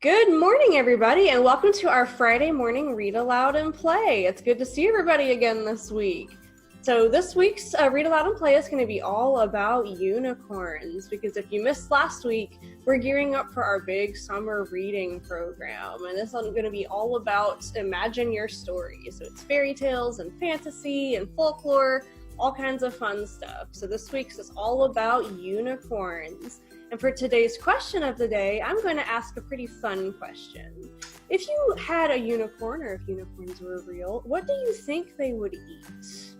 Good morning, everybody, and welcome to our Friday morning Read Aloud and Play. It's good to see everybody again this week. So this week's Read Aloud and Play is going to be all about unicorns, because if you missed last week, we're gearing up for our big summer reading program, and this is going to be all about Imagine Your Story. So it's fairy tales and fantasy and folklore, all kinds of fun stuff. So this week's is all about unicorns. And for today's question of the day, I'm going to ask a pretty fun question. If you had a unicorn, or if unicorns were real, what do you think they would eat?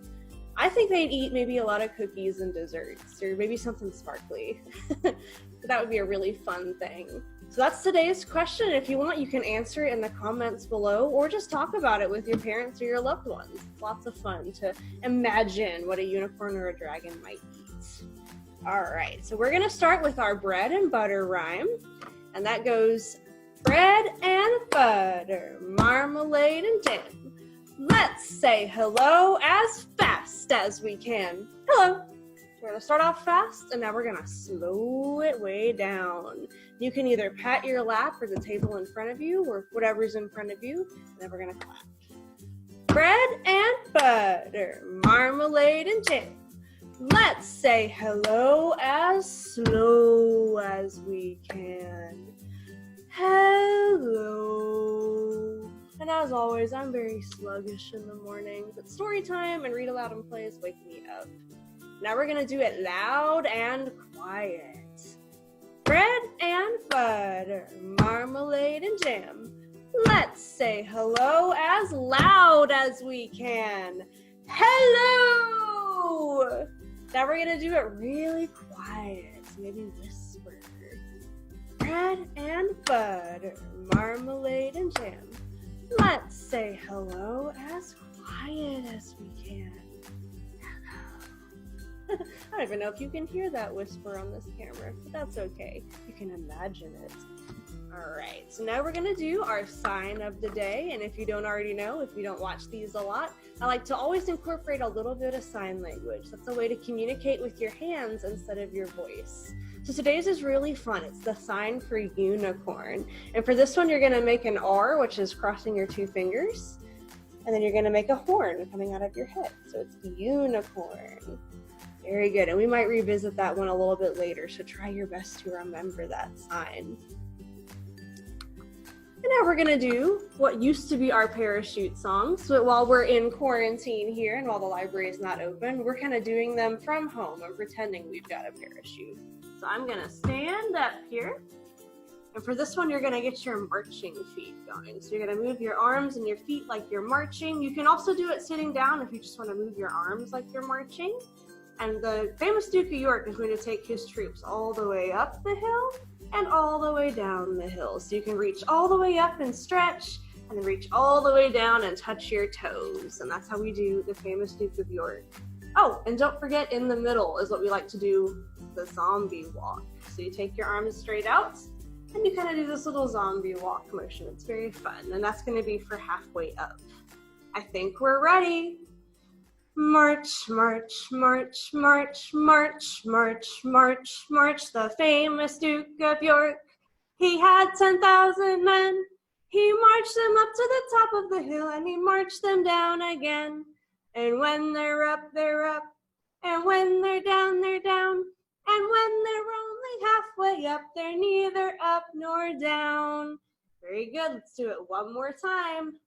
I think they'd eat maybe a lot of cookies and desserts, or maybe something sparkly. That would be a really fun thing. So that's today's question. If you want, you can answer it in the comments below, or just talk about it with your parents or your loved ones. It's lots of fun to imagine what a unicorn or a dragon might eat. All right, so we're gonna start with our bread and butter rhyme, and that goes bread and butter, marmalade and jam. Let's say hello as fast as we can. Hello. We're gonna start off fast, and now we're gonna slow it way down. You can either pat your lap or the table in front of you, or whatever's in front of you, and then we're gonna clap. Bread and butter, marmalade and jam. Let's say hello as slow as we can. Hello. And as always, I'm very sluggish in the morning, but story time and Read Aloud and Play is waking me up. Now we're gonna do it loud and quiet. Bread and butter, marmalade and jam. Let's say hello as loud as we can. Hello! Now we're gonna do it really quiet, maybe whisper. Bread and butter, marmalade and jam. Let's say hello as quiet as we can. Hello. I don't even know if you can hear that whisper on this camera, but that's okay. You can imagine it. All right, so now we're gonna do our sign of the day, and if you don't already know, if you don't watch these a lot, I like to always incorporate a little bit of sign language. That's a way to communicate with your hands instead of your voice. So today's is really fun. It's the sign for unicorn. And for this one, you're gonna make an R, which is crossing your two fingers, and then you're gonna make a horn coming out of your head. So it's unicorn. Very good, and we might revisit that one a little bit later, so try your best to remember that sign. And now we're gonna do what used to be our parachute songs. So while we're in quarantine here and while the library is not open, we're kind of doing them from home and pretending we've got a parachute. So I'm gonna stand up here. And for this one, you're gonna get your marching feet going. So you're gonna move your arms and your feet like you're marching. You can also do it sitting down if you just wanna move your arms like you're marching. And the famous Duke of York is going to take his troops all the way up the hill and all the way down the hill. So you can reach all the way up and stretch, and then reach all the way down and touch your toes. And that's how we do the famous Duke of York. Oh, and don't forget, in the middle is what we like to do, the zombie walk. So you take your arms straight out, and you kind of do this little zombie walk motion. It's very fun, and that's going to be for halfway up. I think we're ready. March, march, march, march, march, march, march, march, the famous Duke of York. He had 10,000 men. He marched them up to the top of the hill, and he marched them down again. And when they're up, they're up. And when they're down, they're down. And when they're only halfway up, they're neither up nor down. Very good. Let's do it one more time.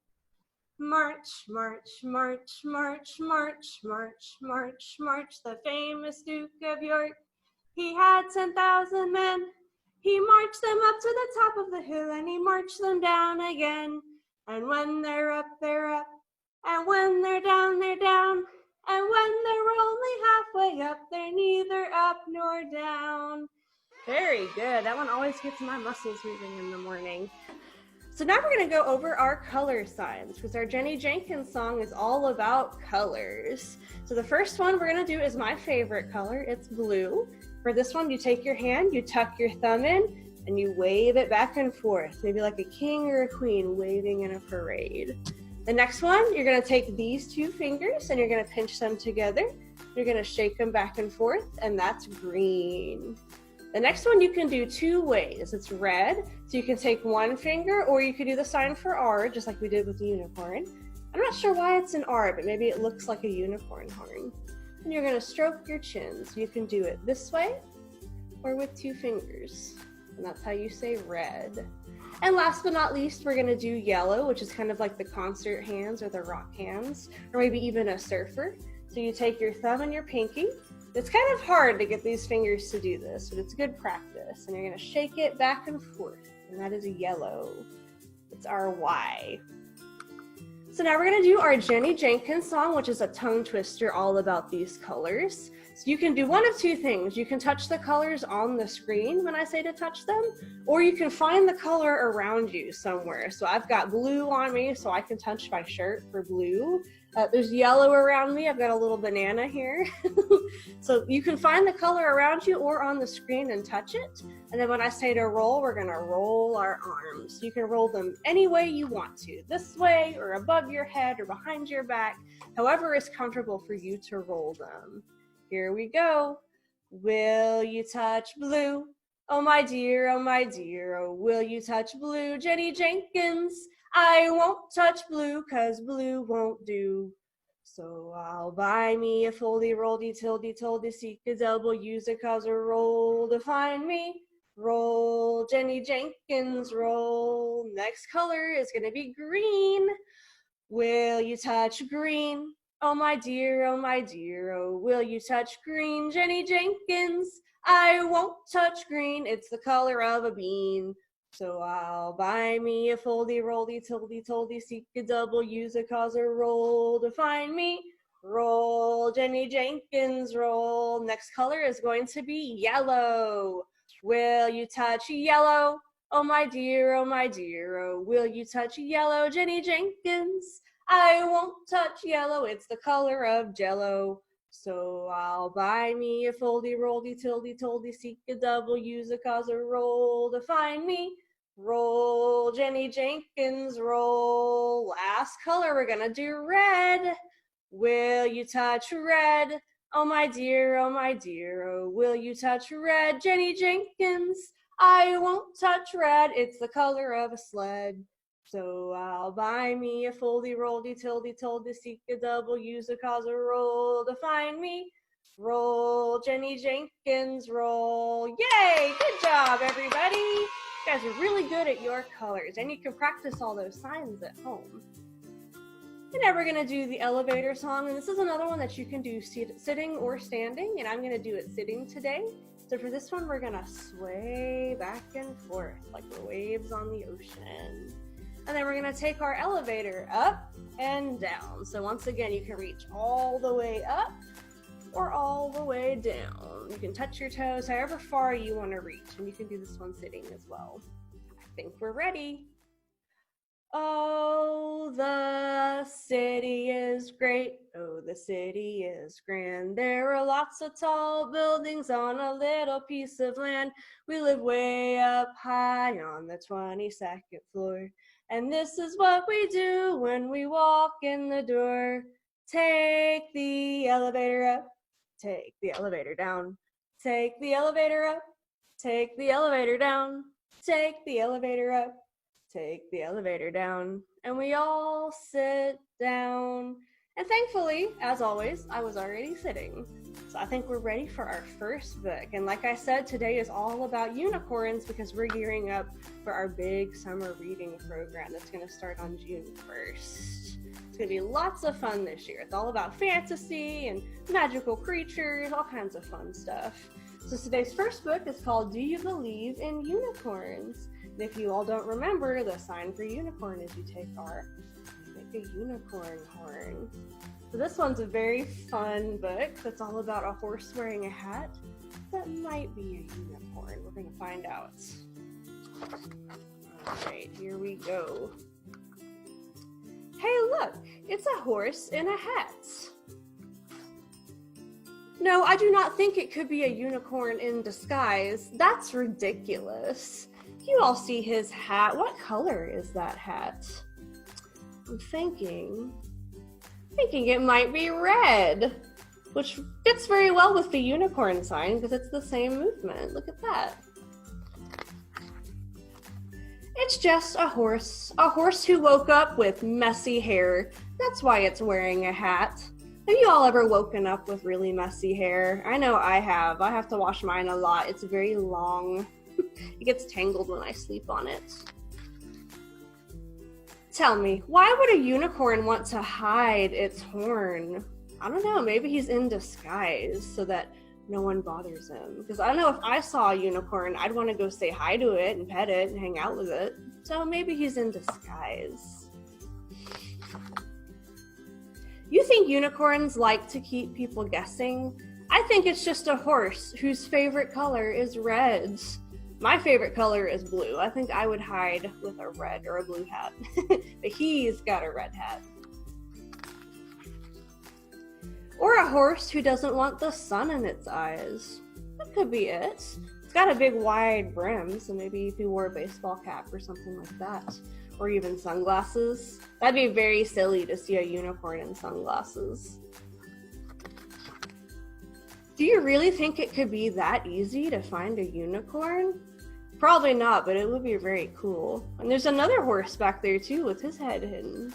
March, march, march, march, march, march, march, march, the famous Duke of York. He had 10,000 men. He marched them up to the top of the hill, and he marched them down again. And when they're up, they're up. And when they're down, they're down. And when they're only halfway up, they're neither up nor down. Very good. That one always gets my muscles moving in the morning. So now we're going to go over our color signs, because our Jenny Jenkins song is all about colors. So the first one we're going to do is my favorite color. It's blue. For this one, you take your hand, you tuck your thumb in, and you wave it back and forth, maybe like a king or a queen waving in a parade. The next one, you're going to take these two fingers and you're going to pinch them together. You're going to shake them back and forth, and that's green. The next one you can do 2 ways. It's red, so you can take 1 finger, or you could do the sign for R, just like we did with the unicorn. I'm not sure why it's an R, but maybe it looks like a unicorn horn. And you're gonna stroke your chin. So you can do it this way, or with 2 fingers. And that's how you say red. And last but not least, we're gonna do yellow, which is kind of like the concert hands or the rock hands, or maybe even a surfer. So you take your thumb and your pinky. It's kind of hard to get these fingers to do this, but it's good practice. And you're gonna shake it back and forth, and that is a yellow. It's our Y. So now we're gonna do our Jenny Jenkins song, which is a tongue twister all about these colors. So you can do one of 2 things. You can touch the colors on the screen when I say to touch them, or you can find the color around you somewhere. So I've got blue on me, so I can touch my shirt for blue. There's yellow around me. I've got a little banana here. So you can find the color around you or on the screen and touch it. And then when I say to roll, we're gonna roll our arms. You can roll them any way you want to, this way or above your head or behind your back, however is comfortable for you to roll them. Here we go. Will you touch blue? Oh my dear, oh my dear, oh will you touch blue? Jenny Jenkins, I won't touch blue 'cause blue won't do. So I'll buy me a foldy roldy tildy toldy seek a double use a cause a roll to find me. Roll, Jenny Jenkins, roll. Next color is gonna be green. Will you touch green? Oh my dear, oh my dear, oh will you touch green? Jenny Jenkins, I won't touch green, it's the color of a bean. So I'll buy me a foldy roldy tildy toldy seek a double use a cause a roll to find me. Roll, Jenny Jenkins, roll. Next color is going to be yellow. Will you touch yellow? Oh my dear, oh my dear, oh will you touch yellow? Jenny Jenkins, I won't touch yellow, it's the color of jello. So I'll buy me a foldy roldy tildy toldy seek a double use a cause a roll to find me. Roll, Jenny Jenkins, roll. Last color, we're gonna do red. Will you touch red? Oh my dear, oh will you touch red? Jenny Jenkins, I won't touch red, it's the color of a sled. So I'll buy me a foldy roldy tildy toldy seek a double use a cause a roll to find me. Roll, Jenny Jenkins, roll. Yay, good job everybody. You guys are really good at your colors, and you can practice all those signs at home. And now we're gonna do the elevator song, and this is another one that you can do sitting or standing, and I'm gonna do it sitting today. So for this one, we're gonna sway back and forth like the waves on the ocean. And then we're gonna take our elevator up and down. So once again, you can reach all the way up or all the way down. You can touch your toes however far you wanna reach, and you can do this one sitting as well. I think we're ready. Oh, the city is great. Oh, the city is grand. There are lots of tall buildings on a little piece of land. We live way up high on the 22nd floor. And this is what we do when we walk in the door. Take the elevator up, take the elevator down. Take the elevator up, take the elevator down. Take the elevator up, take the elevator down. And we all sit down. And thankfully, as always, I was already sitting. So I think we're ready for our first book. And like I said, today is all about unicorns because we're gearing up for our big summer reading program that's going to start on June 1st. It's going to be lots of fun this year. It's all about fantasy and magical creatures, all kinds of fun stuff. So today's first book is called Do You Believe in Unicorns? And if you all don't remember, the sign for unicorn is you make a unicorn horn. So this one's a very fun book that's all about a horse wearing a hat that might be a unicorn. We're gonna find out. All right, here we go. Hey, look, it's a horse in a hat. No, I do not think it could be a unicorn in disguise. That's ridiculous. You all see his hat. What color is that hat? I'm thinking it might be red. which fits very well with the unicorn sign because it's the same movement. Look at that. It's just a horse who woke up with messy hair. That's why it's wearing a hat. Have you all ever woken up with really messy hair? I know I have. I have to wash mine a lot. It's very long. It gets tangled when I sleep on it. Tell me, why would a unicorn want to hide its horn? I don't know, maybe he's in disguise so that no one bothers him. Because I don't know, if I saw a unicorn, I'd want to go say hi to it and pet it and hang out with it. So maybe he's in disguise. You think unicorns like to keep people guessing? I think it's just a horse whose favorite color is red. My favorite color is blue. I think I would hide with a red or a blue hat. But he's got a red hat. Or a horse who doesn't want the sun in its eyes. That could be it. It's got a big wide brim, so maybe if you wore a baseball cap or something like that. Or even sunglasses. That'd be very silly to see a unicorn in sunglasses. Do you really think it could be that easy to find a unicorn? Probably not, but it would be very cool. And there's another horse back there too with his head hidden.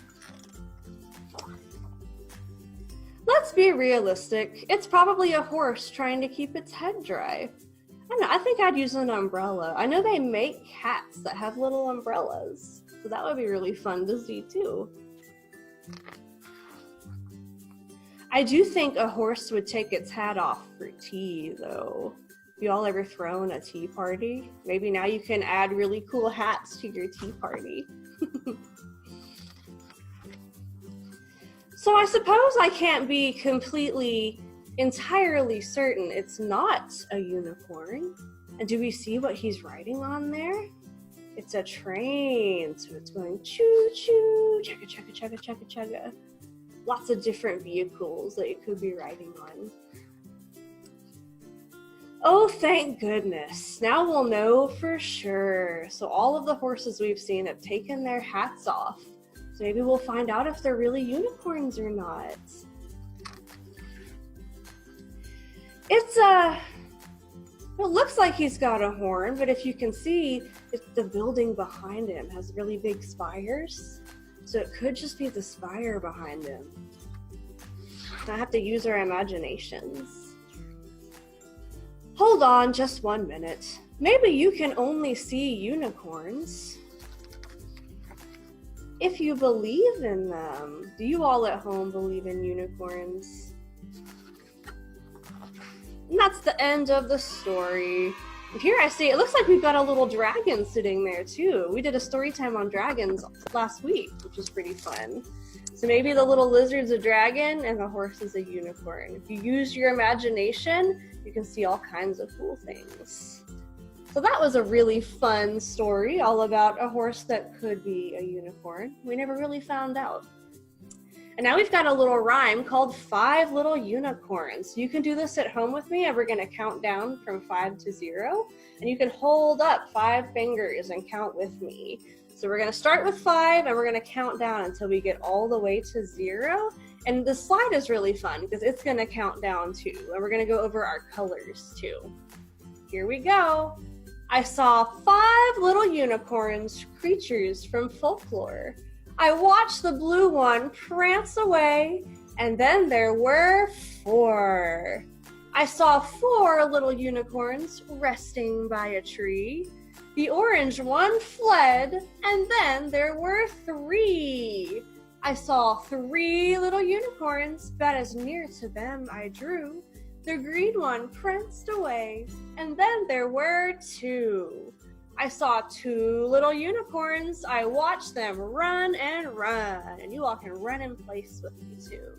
Let's be realistic. It's probably a horse trying to keep its head dry. I don't know, I think I'd use an umbrella. I know they make hats that have little umbrellas, so that would be really fun to see too. I do think a horse would take its hat off for tea though. You all ever thrown a tea party? Maybe now you can add really cool hats to your tea party. So I suppose I can't be completely, entirely certain it's not a unicorn. And do we see what he's riding on there? It's a train, so it's going choo-choo, chugga, chugga, chugga, chugga, chugga. Lots of different vehicles that it could be riding on. Oh, thank goodness. Now we'll know for sure. So all of the horses we've seen have taken their hats off. So maybe we'll find out if they're really unicorns or not. It looks like he's got a horn, but if you can see, the building behind him has really big spires. So it could just be the spire behind him. I have to use our imaginations. Hold on just 1 minute. Maybe you can only see unicorns if you believe in them. Do you all at home believe in unicorns? And that's the end of the story. And here I see, it looks like we've got a little dragon sitting there too. We did a story time on dragons last week, which was pretty fun. So maybe the little lizard's a dragon and the horse is a unicorn. If you use your imagination, you can see all kinds of cool things. So that was a really fun story, all about a horse that could be a unicorn. We never really found out. And now we've got a little rhyme called 5 Little Unicorns. You can do this at home with me, and we're gonna count down from 5 to 0. And you can hold up 5 fingers and count with me. So we're gonna start with 5, and we're gonna count down until we get all the way to 0. And the slide is really fun because it's gonna count down too. And we're gonna go over our colors too. Here we go. I saw 5 little unicorns, creatures from folklore. I watched the blue one prance away, and then there were 4. I saw 4 little unicorns resting by a tree. The orange one fled, and then there were 3. I saw 3 little unicorns, but as near to them I drew. The green one pranced away, and then there were 2. I saw 2 little unicorns. I watched them run and run. And you all can run in place with me too.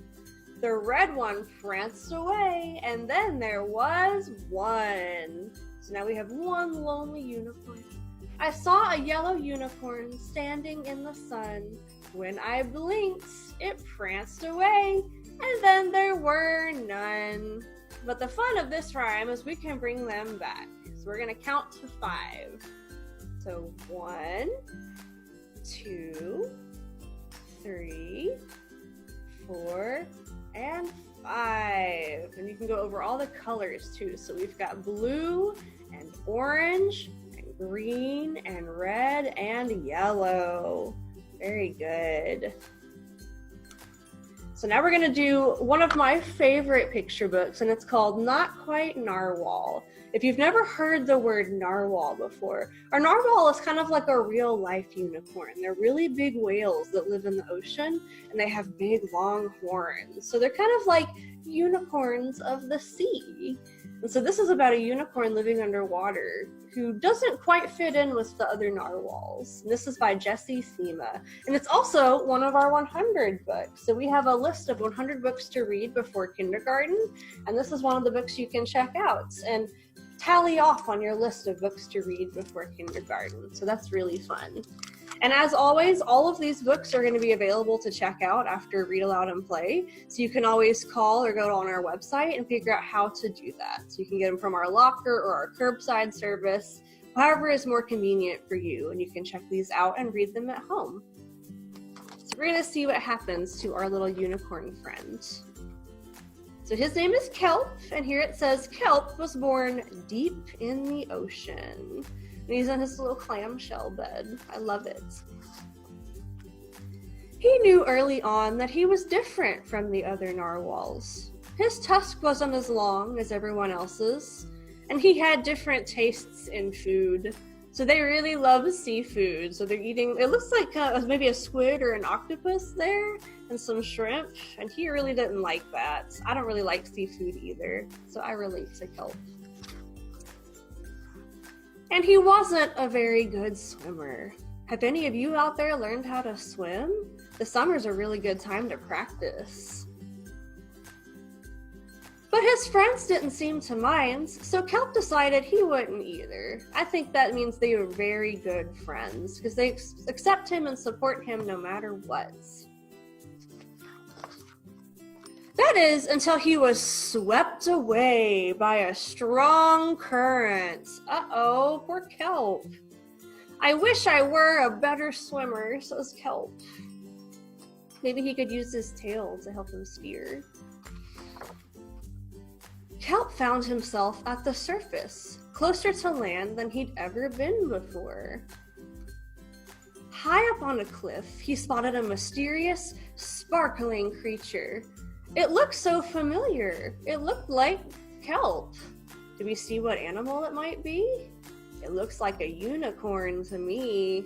The red one pranced away, and then there was 1. So now we have 1 lonely unicorn. I saw a yellow unicorn standing in the sun. When I blinked, it pranced away, and then there were none. But the fun of this rhyme is we can bring them back. So we're gonna count to 5. So 1, 2, 3, 4, and 5. can go over all the colors too. So we've got blue and orange and green and red and yellow. Very good. So now we're gonna do one of my favorite picture books, and it's called Not Quite Narwhal. If you've never heard the word narwhal before, our narwhal is kind of like a real life unicorn. They're really big whales that live in the ocean, and they have big long horns. So they're kind of like unicorns of the sea. And so this is about a unicorn living underwater who doesn't quite fit in with the other narwhals. And this is by Jessie Sema. And it's also one of our 100 books. So we have a list of 100 books to read before kindergarten. And this is one of the books you can check out and tally off on your list of books to read before kindergarten. So that's really fun. And as always, all of these books are going to be available to check out after Read Aloud and Play. So you can always call or go on our website and figure out how to do that. So you can get them from our locker or our curbside service, however is more convenient for you. And you can check these out and read them at home. So we're going to see what happens to our little unicorn friend. So his name is Kelp, and here it says Kelp was born deep in the ocean. And he's in his little clamshell bed. I love it. He knew early on that he was different from the other narwhals. His tusk wasn't as long as everyone else's, and he had different tastes in food. So they really love seafood. So they're eating, it looks like maybe a squid or an octopus there, and some shrimp, and he really didn't like that. I don't really like seafood either, so I relate to Kelp. And he wasn't a very good swimmer. Have any of you out there learned how to swim? The summer's a really good time to practice. But his friends didn't seem to mind, so Kelp decided he wouldn't either. I think that means they were very good friends, because they accept him and support him no matter what. That is, until he was swept away by a strong current. Uh-oh, poor Kelp. I wish I were a better swimmer, says Kelp. Maybe he could use his tail to help him steer. Kelp found himself at the surface, closer to land than he'd ever been before. High up on a cliff, he spotted a mysterious, sparkling creature. It looked so familiar. It looked like Kelp. Do we see what animal it might be? It looks like a unicorn to me.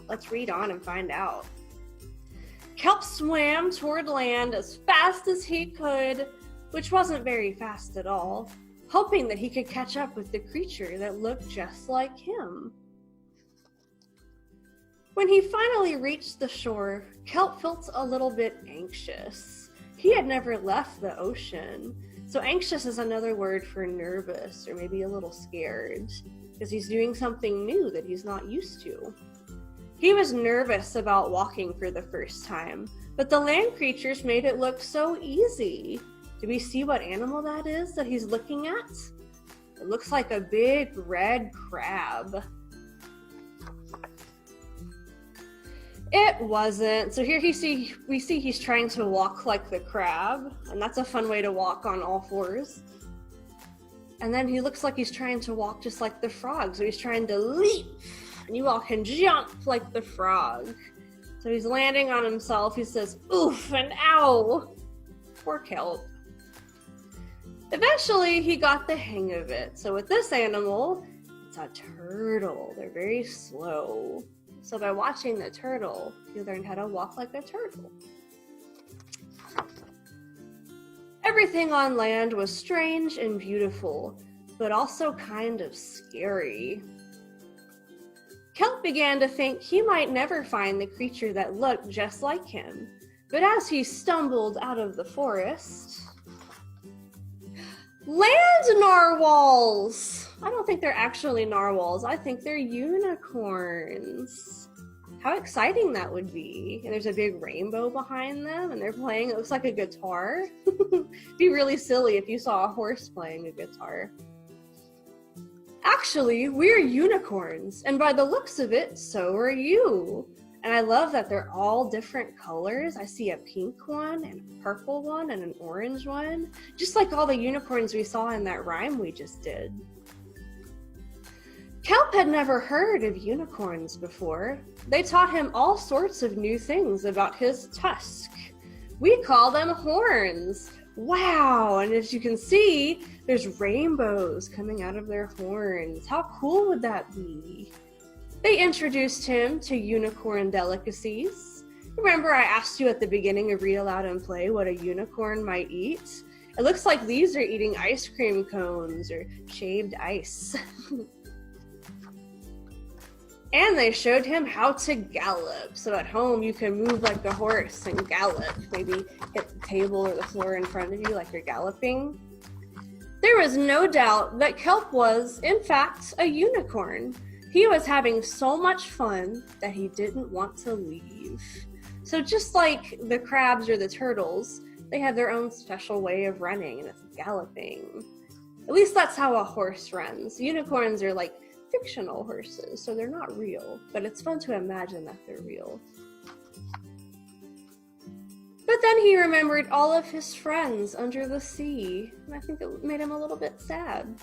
Let's read on and find out. Kelp swam toward land as fast as he could, which wasn't very fast at all, hoping that he could catch up with the creature that looked just like him. When he finally reached the shore, Kelp felt a little bit anxious. He had never left the ocean, so anxious is another word for nervous or maybe a little scared, because he's doing something new that he's not used to. He was nervous about walking for the first time, but the land creatures made it look so easy. Do we see what animal that is that he's looking at? It looks like a big red crab. It wasn't. So here we see he's trying to walk like the crab, and that's a fun way to walk on all fours. And then he looks like he's trying to walk just like the frog, so he's trying to leap, and you all can jump like the frog. So he's landing on himself. He says, oof and ow. Poor Kelp. Eventually, he got the hang of it. So with this animal, it's a turtle. They're very slow. So by watching the turtle, you learn how to walk like a turtle. Everything on land was strange and beautiful, but also kind of scary. Kelp began to think he might never find the creature that looked just like him, but as he stumbled out of the forest... Land narwhals! I don't think they're actually narwhals. I think they're unicorns. How exciting that would be. And there's a big rainbow behind them, and they're playing, it looks like a guitar. It'd be really silly if you saw a horse playing a guitar. Actually, we're unicorns, and by the looks of it, so are you. And I love that they're all different colors. I see a pink one and a purple one and an orange one, just like all the unicorns we saw in that rhyme we just did. Kelp had never heard of unicorns before. They taught him all sorts of new things about his tusk. We call them horns. Wow, and as you can see, there's rainbows coming out of their horns. How cool would that be? They introduced him to unicorn delicacies. Remember I asked you at the beginning of Read Aloud and Play what a unicorn might eat? It looks like these are eating ice cream cones or shaved ice. And they showed him how to gallop. So at home you can move like a horse and gallop. Maybe hit the table or the floor in front of you like you're galloping. There was no doubt that Kelp was, in fact, a unicorn. He was having so much fun that he didn't want to leave. So just like the crabs or the turtles, they have their own special way of running, and it's galloping. At least that's how a horse runs. Unicorns are like fictional horses, so they're not real, but it's fun to imagine that they're real. But then he remembered all of his friends under the sea, and I think it made him a little bit sad.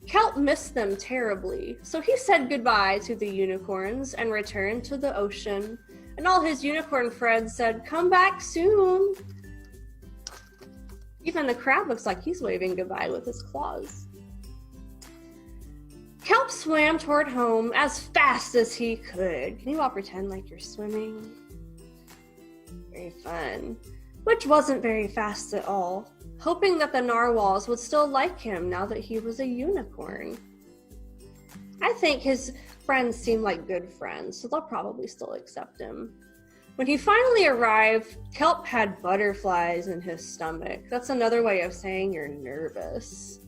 Kelp missed them terribly, so he said goodbye to the unicorns and returned to the ocean, and all his unicorn friends said, "Come back soon." Even the crab looks like he's waving goodbye with his claws. Kelp swam toward home as fast as he could. Can you all pretend like you're swimming? Very fun. Which wasn't very fast at all, hoping that the narwhals would still like him now that he was a unicorn. I think his friends seem like good friends, so they'll probably still accept him. When he finally arrived, Kelp had butterflies in his stomach. That's another way of saying you're nervous.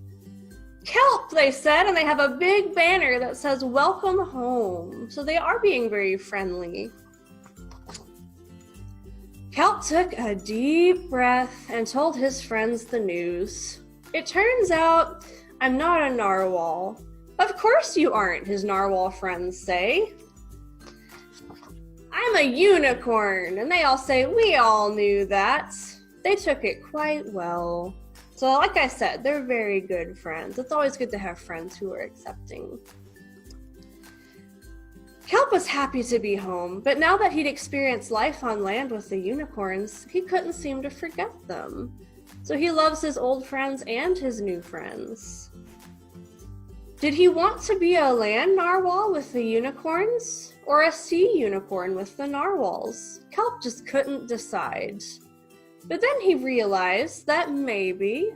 Kelp, they said, and they have a big banner that says, "Welcome home." So they are being very friendly. Kelp took a deep breath and told his friends the news. "It turns out I'm not a narwhal." "Of course you aren't," his narwhal friends say. "I'm a unicorn," and they all say, "We all knew that." They took it quite well. So like I said, they're very good friends. It's always good to have friends who are accepting. Kelp was happy to be home, but now that he'd experienced life on land with the unicorns, he couldn't seem to forget them. So he loves his old friends and his new friends. Did he want to be a land narwhal with the unicorns, or a sea unicorn with the narwhals? Kelp just couldn't decide. But then he realized that maybe,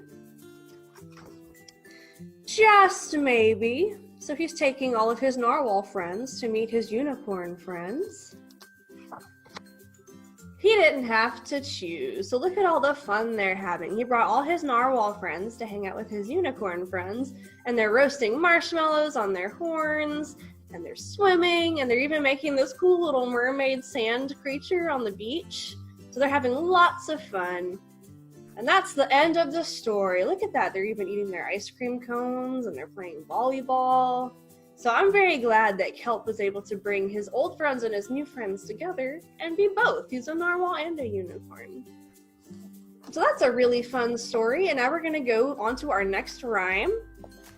just maybe, so he's taking all of his narwhal friends to meet his unicorn friends. He didn't have to choose, so look at all the fun they're having. He brought all his narwhal friends to hang out with his unicorn friends, and they're roasting marshmallows on their horns, and they're swimming, and they're even making this cool little mermaid sand creature on the beach. So they're having lots of fun. And that's the end of the story. Look at that. They're even eating their ice cream cones and they're playing volleyball. So I'm very glad that Kelp was able to bring his old friends and his new friends together and be both. He's a narwhal and a unicorn. So that's a really fun story. And now we're going to go on to our next rhyme.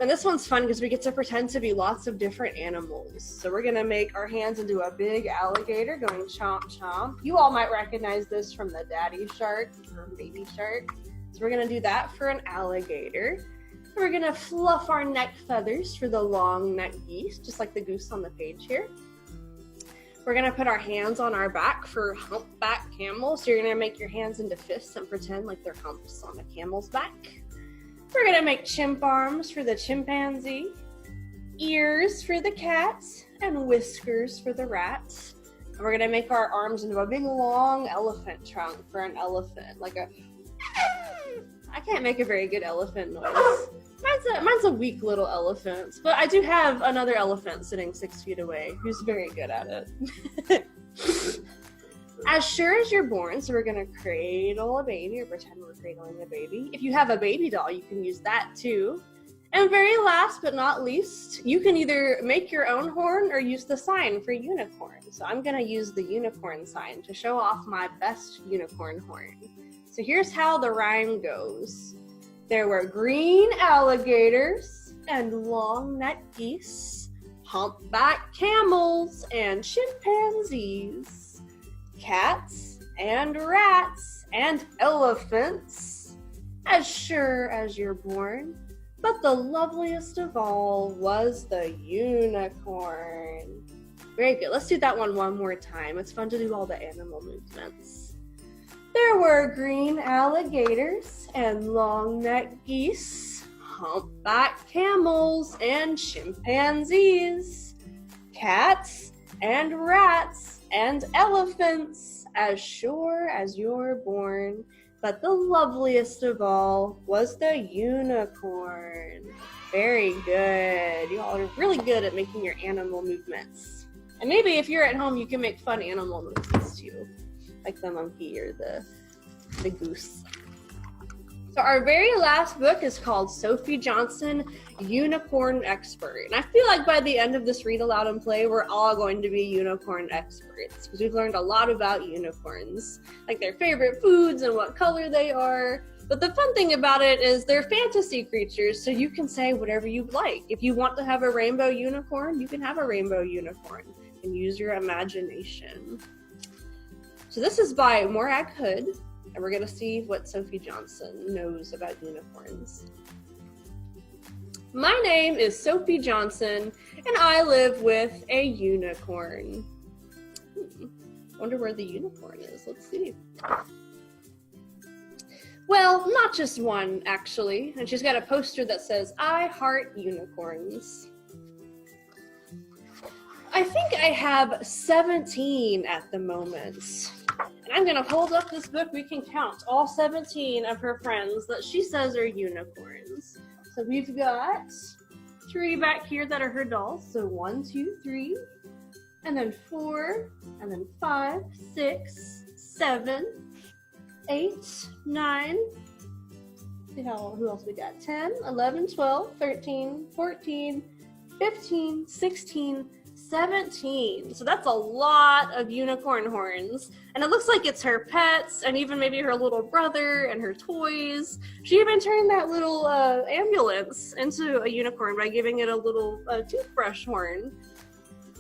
And this one's fun because we get to pretend to be lots of different animals. So we're gonna make our hands into a big alligator going chomp chomp. You all might recognize this from the daddy shark or baby shark. So we're gonna do that for an alligator. And we're gonna fluff our neck feathers for the long neck geese, just like the goose on the page here. We're gonna put our hands on our back for humpback camel. So you're gonna make your hands into fists and pretend like they're humps on a camel's back. We're gonna make chimp arms for the chimpanzee, ears for the cat, and whiskers for the rat. And we're gonna make our arms into a big long elephant trunk for an elephant, like a... I can't make a very good elephant noise. Mine's a weak little elephant, but I do have another elephant sitting 6 feet away who's very good at it. As sure as you're born, so we're gonna cradle a baby or pretend we're cradling a baby. If you have a baby doll, you can use that too. And very last but not least, you can either make your own horn or use the sign for unicorn. So I'm gonna use the unicorn sign to show off my best unicorn horn. So here's how the rhyme goes. There were green alligators and long-necked geese, humpback camels and chimpanzees, cats and rats and elephants, as sure as you're born. But the loveliest of all was the unicorn. Very good. Let's do that one more time. It's fun to do all the animal movements. There were green alligators and long-necked geese, humpback camels and chimpanzees, cats and rats and elephants, as sure as you're born. But the loveliest of all was the unicorn. Very good. You all are really good at making your animal movements. And maybe if you're at home, you can make fun animal movements too, like the monkey or the goose. So our very last book is called Sophie Johnson, Unicorn Expert. And I feel like by the end of this read aloud and play, we're all going to be unicorn experts because we've learned a lot about unicorns, like their favorite foods and what color they are. But the fun thing about it is they're fantasy creatures, so you can say whatever you'd like. If you want to have a rainbow unicorn, you can have a rainbow unicorn and use your imagination. So this is by Morag Hood. And we're going to see what Sophie Johnson knows about unicorns. My name is Sophie Johnson, and I live with a unicorn. Wonder where the unicorn is. Let's see. Well, not just one, actually. And she's got a poster that says, I heart unicorns. I think I have 17 at the moment. And I'm gonna hold up this book. We can count all 17 of her friends that she says are unicorns. So we've got 3 back here that are her dolls. So 1, 2, 3, and then 4, and then 5, 6, 7, 8, 9. See who else we got? 10, 11, 12, 13, 14, 15, 16, 17. So that's a lot of unicorn horns. And it looks like it's her pets and even maybe her little brother and her toys. She even turned that little ambulance into a unicorn by giving it a little toothbrush horn.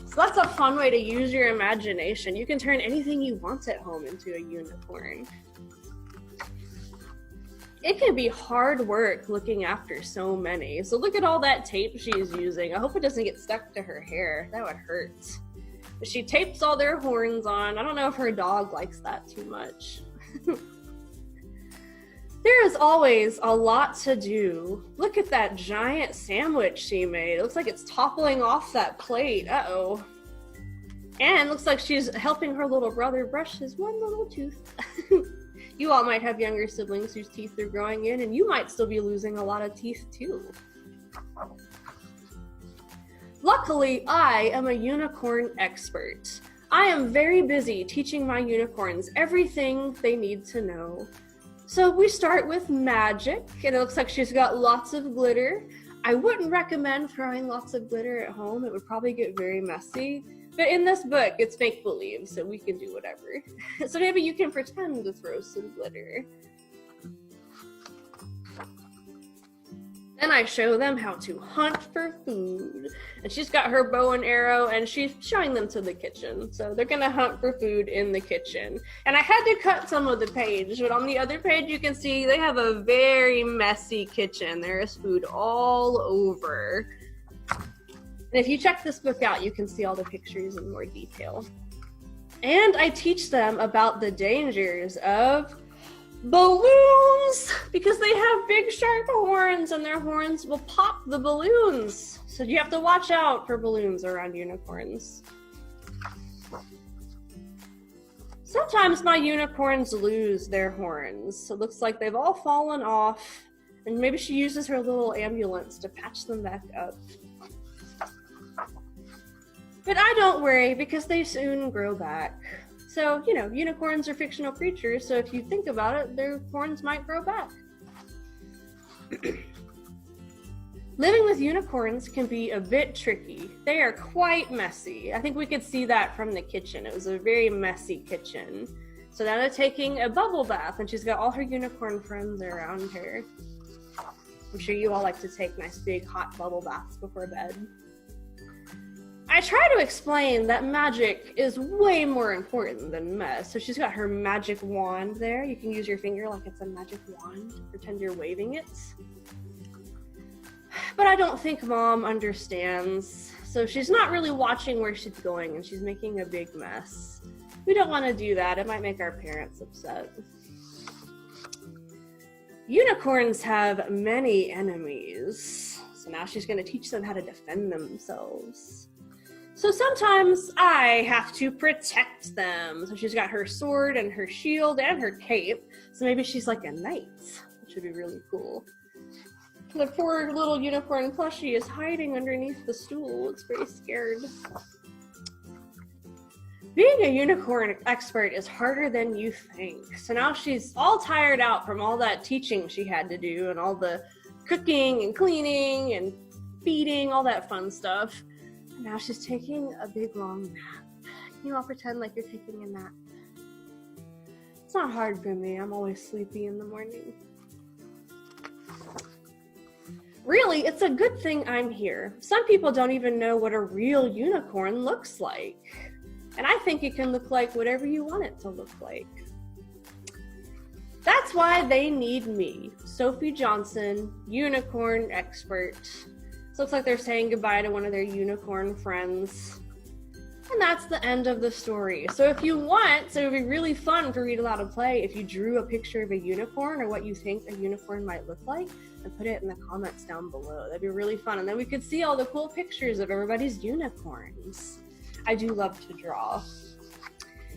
So that's a fun way to use your imagination. You can turn anything you want at home into a unicorn. It can be hard work looking after so many. So look at all that tape she's using. I hope it doesn't get stuck to her hair. That would hurt. But she tapes all their horns on. I don't know if her dog likes that too much. There is always a lot to do. Look at that giant sandwich she made. It looks like it's toppling off that plate. Uh-oh. And it looks like she's helping her little brother brush his one little tooth. You all might have younger siblings whose teeth are growing in, and you might still be losing a lot of teeth too. Luckily, I am a unicorn expert. I am very busy teaching my unicorns everything they need to know. So we start with magic, and it looks like she's got lots of glitter. I wouldn't recommend throwing lots of glitter at home. It would probably get very messy. But in this book, it's make-believe, so we can do whatever. So maybe you can pretend to throw some glitter. Then I show them how to hunt for food. And she's got her bow and arrow, and she's showing them to the kitchen. So they're gonna hunt for food in the kitchen. And I had to cut some of the page, but on the other page you can see they have a very messy kitchen. There is food all over. And if you check this book out, you can see all the pictures in more detail. And I teach them about the dangers of balloons, because they have big sharp horns and their horns will pop the balloons. So you have to watch out for balloons around unicorns. Sometimes my unicorns lose their horns. It looks like they've all fallen off, and maybe she uses her little ambulance to patch them back up. But I don't worry, because they soon grow back. So, you know, unicorns are fictional creatures, so if you think about it, their horns might grow back. Living with unicorns can be a bit tricky. They are quite messy. I think we could see that from the kitchen. It was a very messy kitchen. So now they're taking a bubble bath, and she's got all her unicorn friends around her. I'm sure you all like to take nice big hot bubble baths before bed. I try to explain that magic is way more important than mess. So she's got her magic wand there. You can use your finger like it's a magic wand to pretend you're waving it. But I don't think Mom understands. So she's not really watching where she's going, and she's making a big mess. We don't want to do that. It might make our parents upset. Unicorns have many enemies. So now she's going to teach them how to defend themselves. So sometimes I have to protect them. So she's got her sword and her shield and her cape. So maybe she's like a knight, which would be really cool. The poor little unicorn plushie is hiding underneath the stool. It's very scared. Being a unicorn expert is harder than you think. So now she's all tired out from all that teaching she had to do and all the cooking and cleaning and feeding, all that fun stuff. And now she's taking a big long nap. Can you all pretend like you're taking a nap? It's not hard for me. I'm always sleepy in the morning. Really, it's a good thing I'm here. Some people don't even know what a real unicorn looks like. And I think it can look like whatever you want it to look like. That's why they need me, Sophie Johnson, unicorn expert. So looks like they're saying goodbye to one of their unicorn friends. And that's the end of the story. So if you want, so it would be really fun for Read Aloud to Play if you drew a picture of a unicorn or what you think a unicorn might look like and put it in the comments down below. That'd be really fun. And then we could see all the cool pictures of everybody's unicorns. I do love to draw.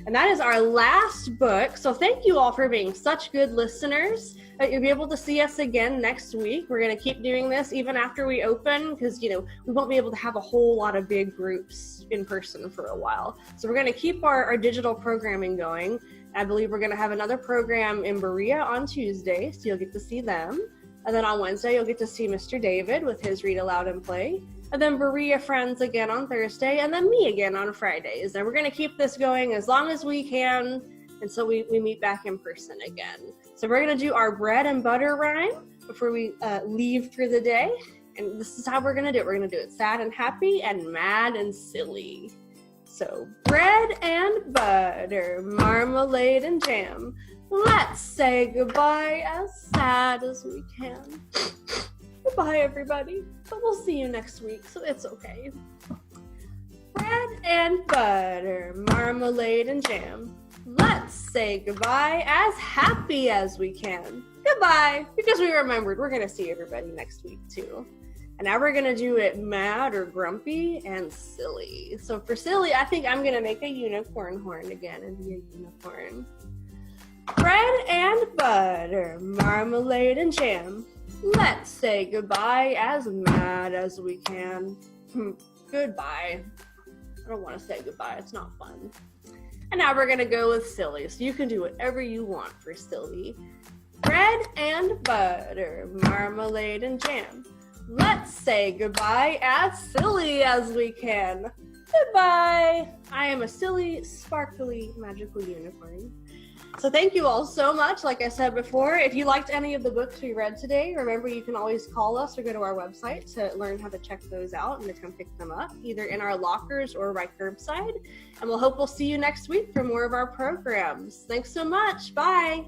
And that is our last book. So thank you all for being such good listeners. You'll be able to see us again next week. We're going to keep doing this even after we open because, we won't be able to have a whole lot of big groups in person for a while. So we're going to keep our digital programming going. I believe we're going to have another program in Berea on Tuesday, so you'll get to see them. And then on Wednesday, you'll get to see Mr. David with his Read Aloud and Play. And then Berea friends again on Thursday, and then me again on Fridays. And we're going to keep this going as long as we can until we meet back in person again. So we're going to do our bread and butter rhyme before we leave for the day. And this is how we're going to do it. We're going to do it sad and happy and mad and silly. So bread and butter, marmalade and jam. Let's say goodbye as sad as we can. Goodbye, everybody. But we'll see you next week, so it's okay. Bread and butter, marmalade and jam. Let's say goodbye as happy as we can. Goodbye, because we remembered we're going to see everybody next week, too. And now we're going to do it mad or grumpy and silly. So for silly, I think I'm going to make a unicorn horn again and be a unicorn. Bread and butter, marmalade and jam. Let's say goodbye as mad as we can. Goodbye. I don't want to say goodbye. It's not fun. And now we're going to go with silly. So you can do whatever you want for silly. Bread and butter, marmalade and jam. Let's say goodbye as silly as we can. Goodbye. I am a silly, sparkly, magical unicorn. So thank you all so much. Like I said before, if you liked any of the books we read today, remember you can always call us or go to our website to learn how to check those out and to come pick them up, either in our lockers or by curbside. And we'll see you next week for more of our programs. Thanks so much. Bye.